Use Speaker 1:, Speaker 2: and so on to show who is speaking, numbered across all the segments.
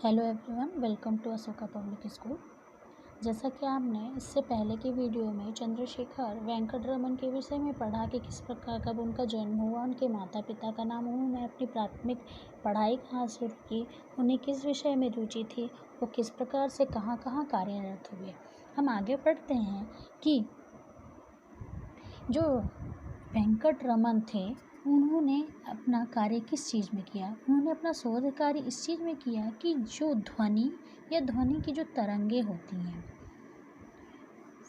Speaker 1: Hello everyone, welcome to Ashoka public school. जैसा कि आपने इससे पहले की वीडियो में चंद्रशेखर वेंकट रमन के विषय में पढ़ा कि किस प्रकार कब उनका जन्म हुआ, उनके माता पिता का नाम, उन्होंने अपनी प्राथमिक पढ़ाई कहाँ शुरू की, उन्हें किस विषय में रुचि थी, वो किस प्रकार से कहाँ कहाँ कार्यरत हुए। हम आगे पढ़ते हैं कि जो वेंकट रमन थे उन्होंने अपना कार्य किस चीज़ में किया। उन्होंने अपना शोध कार्य इस चीज़ में किया कि जो ध्वनि या ध्वनि की जो तरंगे होती हैं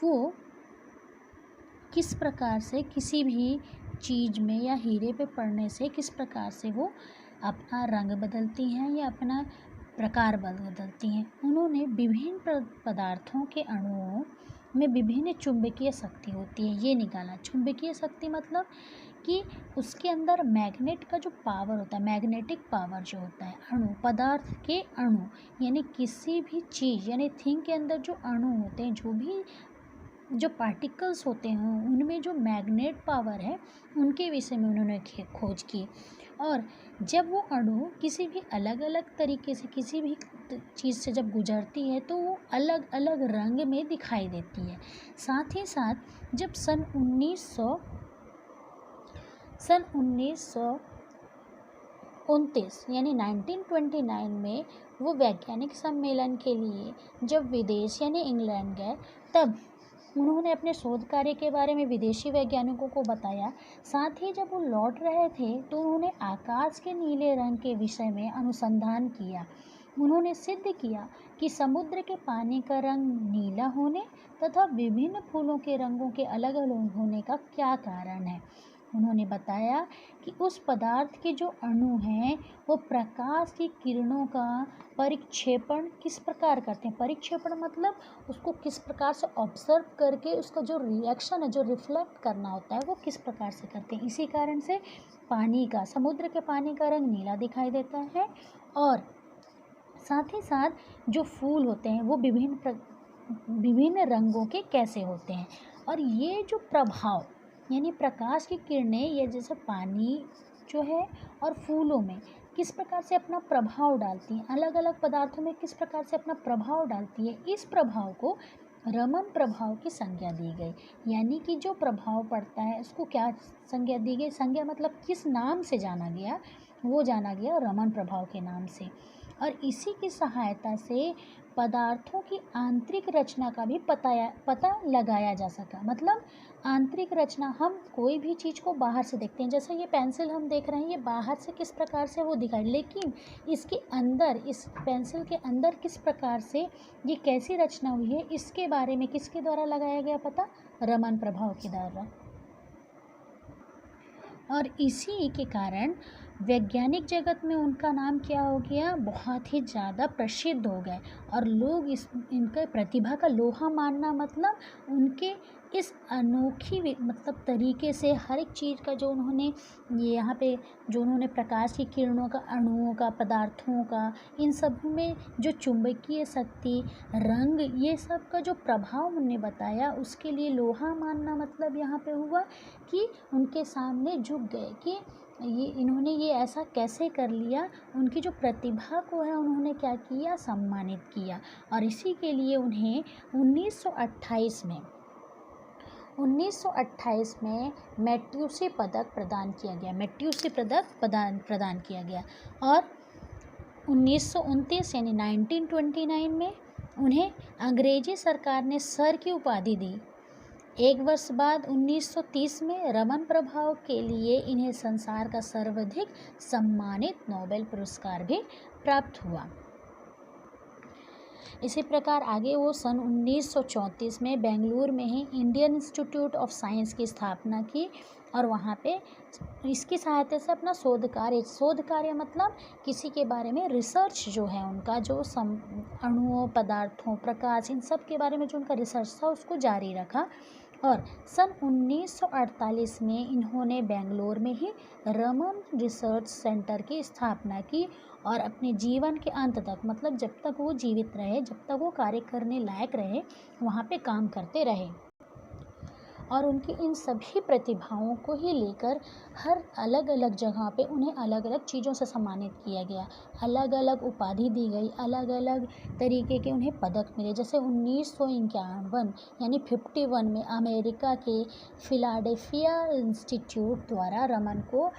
Speaker 1: वो किस प्रकार से किसी भी चीज़ में या हीरे पे पड़ने से किस प्रकार से वो अपना रंग बदलती हैं या अपना प्रकार बदलती हैं। उन्होंने विभिन्न पदार्थों के अणुओं में विभिन्न चुंबकीय शक्ति होती है ये निकाला। चुंबकीय शक्ति मतलब कि उसके अंदर मैग्नेट का जो पावर होता है, मैग्नेटिक पावर जो होता है, अणु पदार्थ के अणु यानी किसी भी चीज़ यानी थिंग के अंदर जो अणु होते हैं, जो भी जो पार्टिकल्स होते हैं उनमें जो मैग्नेट पावर है उनके विषय में उन्होंने खोज की। और जब वो अणु किसी भी अलग अलग तरीके से किसी भी चीज़ से जब गुजरती है तो वो अलग अलग रंग में दिखाई देती है। साथ ही साथ जब सन 1929 यानी 1929 में वो वैज्ञानिक सम्मेलन के लिए जब विदेश यानी इंग्लैंड गए, तब उन्होंने अपने शोध कार्य के बारे में विदेशी वैज्ञानिकों को बताया। साथ ही जब वो लौट रहे थे तो उन्होंने आकाश के नीले रंग के विषय में अनुसंधान किया। उन्होंने सिद्ध किया कि समुद्र के पानी का रंग नीला होने तथा विभिन्न फूलों के रंगों के अलग अलग होने का क्या कारण है। उन्होंने बताया कि उस पदार्थ के जो अणु हैं वो प्रकाश की किरणों का परिक्षेपण किस प्रकार करते हैं। परिक्षेपण मतलब उसको किस प्रकार से ऑब्जर्व करके उसका जो रिएक्शन है, जो रिफ्लेक्ट करना होता है, वो किस प्रकार से करते हैं। इसी कारण से समुद्र के पानी का रंग नीला दिखाई देता है। और साथ ही साथ जो फूल होते हैं वो विभिन्न रंगों के कैसे होते हैं। और ये जो प्रभाव यानी प्रकाश की किरणें ये जैसे पानी जो है और फूलों में किस प्रकार से अपना प्रभाव डालती हैं, अलग अलग पदार्थों में किस प्रकार से अपना प्रभाव डालती है, इस प्रभाव को रमन प्रभाव की संज्ञा दी गई। यानी कि जो प्रभाव पड़ता है उसको क्या संज्ञा दी गई, संज्ञा मतलब किस नाम से जाना गया, वो जाना गया रमन प्रभाव के नाम से। और इसी की सहायता से पदार्थों की आंतरिक रचना का भी पता लगाया जा सका। मतलब आंतरिक रचना, हम कोई भी चीज़ को बाहर से देखते हैं, जैसे ये पेंसिल हम देख रहे हैं, ये बाहर से किस प्रकार से वो दिखाई, लेकिन इसके अंदर, इस पेंसिल के अंदर किस प्रकार से ये कैसी रचना हुई है, इसके बारे में किसके द्वारा लगाया गया पता, रमन प्रभाव के द्वारा। और इसी के कारण वैज्ञानिक जगत में उनका नाम क्या हो गया, बहुत ही ज़्यादा प्रसिद्ध हो गए। और लोग इनके प्रतिभा का लोहा मानना, मतलब उनके इस अनोखी मतलब तरीके से हर एक चीज़ का जो उन्होंने ये यहाँ पे जो उन्होंने प्रकाश की किरणों का, अणुओं का, पदार्थों का, इन सब में जो चुंबकीय शक्ति, रंग, ये सब का जो प्रभाव उन्होंने बताया, उसके लिए लोहा मानना मतलब यहाँ पे हुआ कि उनके सामने झुक गए कि इन्होंने ये ऐसा कैसे कर लिया। उनकी जो प्रतिभा को है उन्होंने क्या किया, सम्मानित किया। और इसी के लिए उन्हें 1928 में मैट्यूसी पदक प्रदान किया गया, मैट्यूसी पदक प्रदान किया गया। और 1929 यानी 1929 में उन्हें अंग्रेजी सरकार ने सर की उपाधि दी। एक वर्ष बाद 1930 में रमन प्रभाव के लिए इन्हें संसार का सर्वाधिक सम्मानित नोबेल पुरस्कार भी प्राप्त हुआ। इसी प्रकार आगे वो सन 1934 में बेंगलुरु में ही इंडियन इंस्टीट्यूट ऑफ साइंस की स्थापना की। और वहाँ पे इसकी सहायता से अपना शोध कार्य मतलब किसी के बारे में रिसर्च जो है उनका, जो अणुओं, पदार्थों, प्रकाश, इन सब के बारे में जो उनका रिसर्च था उसको जारी रखा। और सन 1948 में इन्होंने बेंगलोर में ही रमन रिसर्च सेंटर की स्थापना की। और अपने जीवन के अंत तक, मतलब जब तक वो जीवित रहे, जब तक वो कार्य करने लायक रहे, वहाँ पे काम करते रहे। और उनकी इन सभी प्रतिभाओं को ही लेकर हर अलग अलग जगह पे उन्हें अलग अलग चीज़ों से सम्मानित किया गया, अलग अलग उपाधि दी गई, अलग अलग तरीके के उन्हें पदक मिले। जैसे 1951 यानी 51 में अमेरिका के फिलाडेल्फिया इंस्टीट्यूट द्वारा रमन को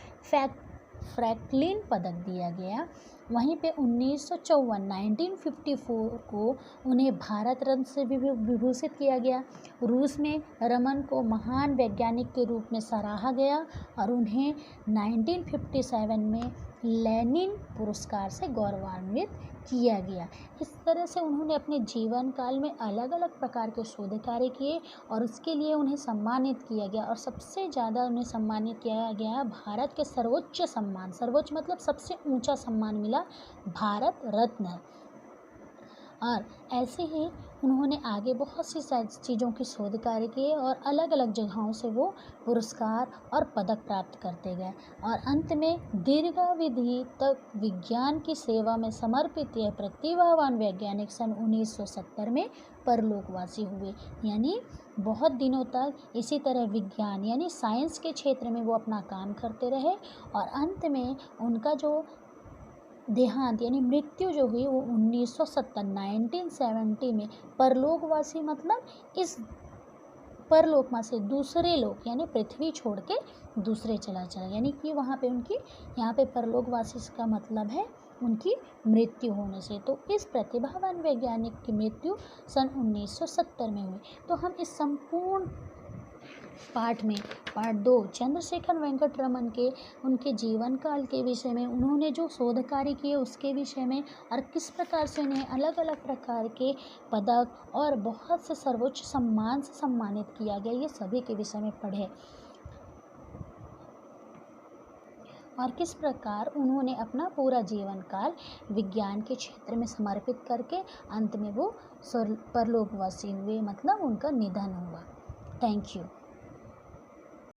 Speaker 1: फ्रैंकलिन पदक दिया गया। वहीं पे 1954 को उन्हें भारत रत्न से भी विभूषित किया गया। रूस में रमन को महान वैज्ञानिक के रूप में सराहा गया और उन्हें 1957 में लेनिन पुरस्कार से गौरवान्वित किया गया। इस तरह से उन्होंने अपने जीवन काल में अलग अलग प्रकार के शोध कार्य किए और उसके लिए उन्हें सम्मानित किया गया। और सबसे ज़्यादा उन्हें सम्मानित किया गया भारत के सर्वोच्च सम्मान, सर्वोच्च मतलब सबसे ऊंचा सम्मान मिला, भारत रत्न। और ऐसे ही उन्होंने आगे बहुत सी चीज़ों की शोध कार्य किए और अलग अलग जगहों से वो पुरस्कार और पदक प्राप्त करते गए। और अंत में दीर्घावधि तक विज्ञान की सेवा में समर्पित यह प्रतिभावान वैज्ञानिक सन 1970 में परलोकवासी हुए। यानी बहुत दिनों तक इसी तरह विज्ञान यानी साइंस के क्षेत्र में वो अपना काम करते रहे और अंत में उनका जो देहांत यानी मृत्यु जो हुई वो 1970 में परलोकवासी मतलब इस परलोक में से दूसरे लोक यानी पृथ्वी छोड़ के दूसरे चला यानी कि वहाँ पे उनकी यहाँ पे परलोकवासी का मतलब है उनकी मृत्यु होने से। तो इस प्रतिभावान वैज्ञानिक की मृत्यु सन 1970 में हुई। तो हम इस संपूर्ण पार्ट 2 चंद्रशेखर वेंकट रमन के उनके जीवन काल के विषय में, उन्होंने जो शोध कार्य किए उसके विषय में और किस प्रकार से उन्हें अलग अलग प्रकार के पदक और बहुत से सर्वोच्च सम्मान से सम्मानित किया गया, ये सभी के विषय में पढ़े और किस प्रकार उन्होंने अपना पूरा जीवन काल विज्ञान के क्षेत्र में समर्पित करके अंत में वो परलोकवासी हुए, मतलब उनका निधन हुआ। Thank you.